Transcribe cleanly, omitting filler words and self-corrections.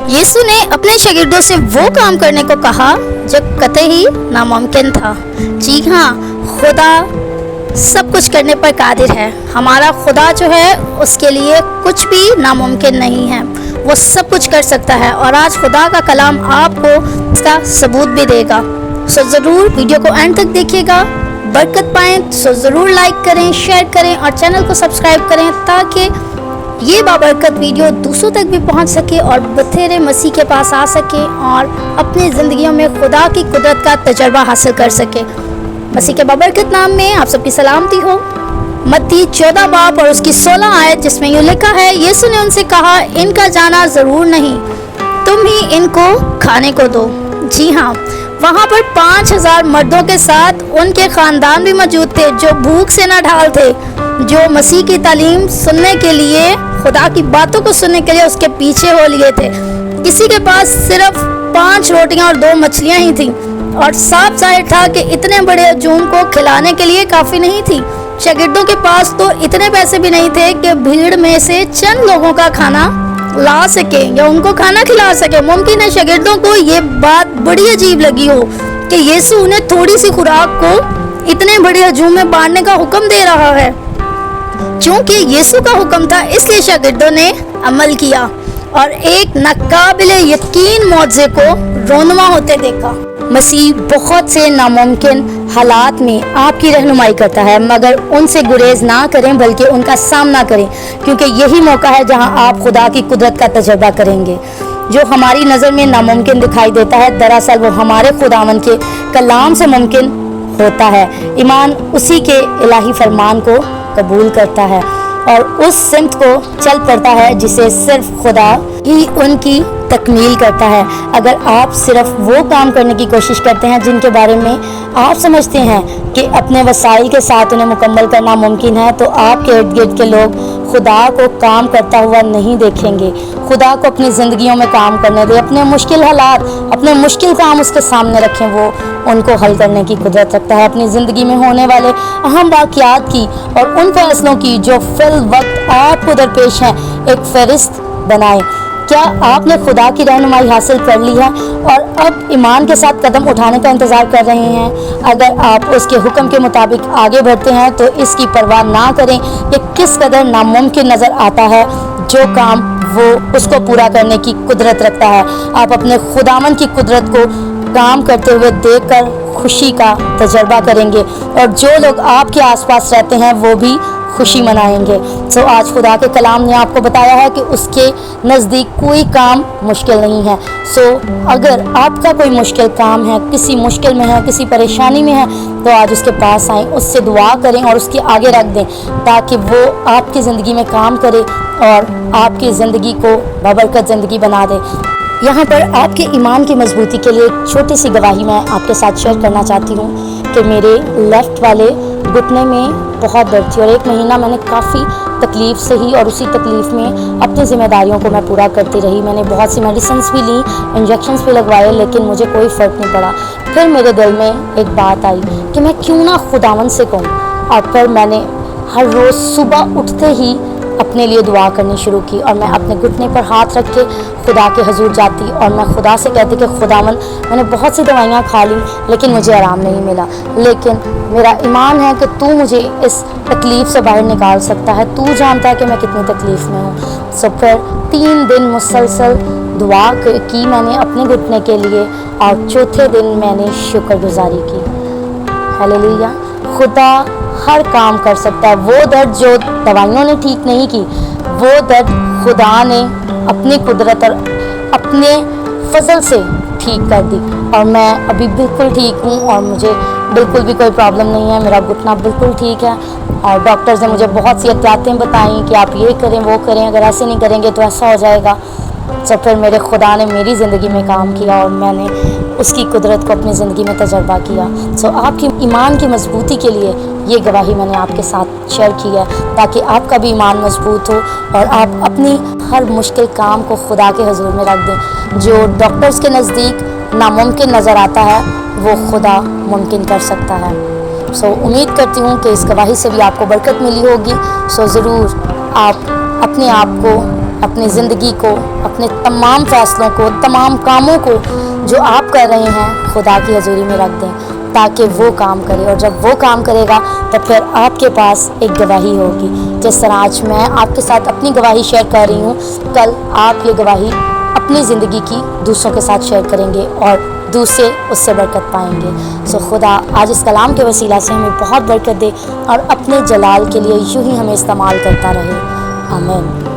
यीशु ने अपने शागिर्दों से वो काम करने को कहा जो कतई नामुमकिन था। जी हाँ, खुदा सब कुछ करने पर कादिर है। हमारा खुदा जो है उसके लिए कुछ भी नामुमकिन नहीं है, वो सब कुछ कर सकता है। और आज खुदा का कलाम आपको इसका सबूत भी देगा। सो ज़रूर वीडियो को एंड तक देखिएगा, बरकत पाएँ। सो ज़रूर लाइक करें, शेयर करें और चैनल को सब्सक्राइब करें ताकि ये बाबरकत वीडियो दूसरों तक भी पहुंच सके और बथेरे मसीह के पास आ सके और अपनी ज़िंदगियों में खुदा की कुदरत का तजर्बा हासिल कर सके। मसीह के बाबरकत नाम में आप सबकी सलामती हो। मत्ती 14 बाब और उसकी 16 आयत, जिसमें यूँ लिखा है, यीशु ने उनसे कहा, इनका जाना ज़रूर नहीं, तुम ही इनको खाने को दो। जी हाँ, वहाँ पर 5000 मर्दों के साथ उनके ख़ानदान भी मौजूद थे जो भूख से न ढाल थे, जो मसीह की तालीम सुनने के लिए, खुदा की बातों को सुनने के लिए उसके पीछे हो लिए थे। किसी के पास सिर्फ 5 रोटियां और 2 मछलियां ही थीं और साफ जाहिर था कि इतने बड़े हजूम को खिलाने के लिए काफ़ी नहीं थी। शागिर्दों के पास तो इतने पैसे भी नहीं थे कि भीड़ में से चंद लोगों का खाना ला सके या उनको खाना खिला सके। मुमकिन है शागिर्दों को ये बात बड़ी अजीब लगी हो कि यीशु उन्हें थोड़ी सी खुराक को इतने बड़े हजूम में बांटने का हुक्म दे रहा है। क्योंकि यीशु का हुक्म था, इसलिए शागिर्दों ने अमल किया और एक नाकाबिले यकीन मौजज़े को रोनुमा होते देखा। मसीह बहुत से नामुमकिन हालात में आपकी रहनुमाई करता है, मगर उनसे गुरेज ना करें बल्कि उनका सामना करें, क्योंकि यही मौका है जहां आप खुदा की कुदरत का तजर्बा करेंगे। जो हमारी नज़र में नामुमकिन दिखाई देता है, दरअसल वो हमारे खुदावन के कलाम से मुमकिन होता है। ईमान उसी के इलाही फरमान को कबूल करता है और उस सिमत को चल पड़ता है जिसे सिर्फ खुदा ही उनकी तकमील करता है। अगर आप सिर्फ वो काम करने की कोशिश करते हैं जिनके बारे में आप समझते हैं कि अपने वसाइल के साथ उन्हें मुकम्मल करना मुमकिन है, तो आपके इर्द गिर्द के लोग खुदा को काम करता हुआ नहीं देखेंगे। खुदा को अपनी ज़िंदगियों में काम करने दें, अपने मुश्किल हालात, अपने मुश्किल काम उसके सामने रखें, वो उनको हल करने की कुदरत रखता है। अपनी ज़िंदगी में होने वाले अहम वाक़यात की और उन फैसलों की जो फिल वक्त आपको दरपेश हैं, एक फ़हरिस्त बनाएं। क्या आपने खुदा की रहनुमाई हासिल कर ली है और अब ईमान के साथ कदम उठाने का इंतज़ार कर रहे हैं? अगर आप उसके हुक्म के मुताबिक आगे बढ़ते हैं तो इसकी परवाह ना करें कि किस कदर नामुमकिन नज़र आता है। जो काम वो उसको पूरा करने की कुदरत रखता है। आप अपने खुदावन की कुदरत को काम करते हुए देखकर खुशी का तजर्बा करेंगे और जो लोग आपके आसपास रहते हैं वो भी खुशी मनाएंगे। सो आज खुदा के कलाम ने आपको बताया है कि उसके नज़दीक कोई काम मुश्किल नहीं है। सो अगर आपका कोई मुश्किल काम है, किसी मुश्किल में है, किसी परेशानी में है, तो आज उसके पास आएँ, उससे दुआ करें और उसके आगे रख दें ताकि वो आपकी ज़िंदगी में काम करे और आपकी ज़िंदगी को बाबरकत ज़िंदगी बना दे। यहाँ पर आपके ईमान की मजबूती के लिए एक छोटी सी गवाही मैं आपके साथ शेयर करना चाहती हूँ कि मेरे लेफ़्ट वाले घुटने में बहुत दर्द थी और 1 महीना मैंने काफ़ी तकलीफ़ से ही और उसी तकलीफ़ में अपनी ज़िम्मेदारियों को मैं पूरा करती रही। मैंने बहुत सी मेडिसिन्स भी ली, इंजेक्शन्स भी लगवाए, लेकिन मुझे कोई फ़र्क नहीं पड़ा। फिर मेरे दिल में एक बात आई कि मैं क्यों ना खुदावन से कहूँ, और फिर मैंने हर रोज़ सुबह उठते ही अपने लिए दुआ करनी शुरू की और मैं अपने घुटने पर हाथ रख के खुदा के हजूर जाती और मैं खुदा से कहती कि खुदावन, मैंने बहुत सी दवाइयाँ खा ली लेकिन मुझे आराम नहीं मिला, लेकिन मेरा ईमान है कि तू मुझे इस तकलीफ़ से बाहर निकाल सकता है। तू जानता है कि मैं कितनी तकलीफ़ में हूँ। सो फिर 3 दिन मुसलसल दुआ की मैंने अपने घुटने के लिए और चौथे दिन मैंने शुक्रगुजारी की। हालेलुया। खुदा हर काम कर सकता है। वो दर्द जो दवाइयों ने ठीक नहीं की, वो दर्द खुदा ने अपनी कुदरत और अपने फजल से ठीक कर दी और मैं अभी बिल्कुल ठीक हूँ और मुझे बिल्कुल भी कोई प्रॉब्लम नहीं है। मेरा घुटना बिल्कुल ठीक है और डॉक्टर्स ने मुझे बहुत सी एहतियातें बताई कि आप ये करें वो करें, अगर ऐसे नहीं करेंगे तो ऐसा हो जाएगा। तो फिर मेरे खुदा ने मेरी ज़िंदगी में काम किया और मैंने उसकी कुदरत को अपनी ज़िंदगी में तजर्बा किया। सो आपकी ईमान की मजबूती के लिए ये गवाही मैंने आपके साथ शेयर की है ताकि आपका भी ईमान मजबूत हो और आप अपनी हर मुश्किल काम को खुदा के हुजूर में रख दें। जो डॉक्टर्स के नज़दीक नामुमकिन नज़र आता है वो खुदा मुमकिन कर सकता है। सो उम्मीद करती हूँ कि इस गवाही से भी आपको बरकत मिली होगी। सो ज़रूर आप अपने आप को اپنی زندگی کو، اپنے تمام فیصلوں کو، تمام کاموں کو جو آپ کر رہے ہیں خدا کی حضوری میں رکھ دیں تاکہ وہ کام کرے، اور جب وہ کام کرے گا تو پھر آپ کے پاس ایک گواہی ہوگی۔ جس طرح آج میں آپ کے ساتھ اپنی گواہی شیئر کر رہی ہوں، کل آپ یہ گواہی اپنی زندگی کی دوسروں کے ساتھ شیئر کریں گے اور دوسرے اس سے برکت پائیں گے۔ سو خدا آج اس کلام کے وسیلہ سے ہمیں بہت برکت دے اور اپنے جلال کے لیے یوں ہی ہمیں استعمال کرتا رہے۔ آمین۔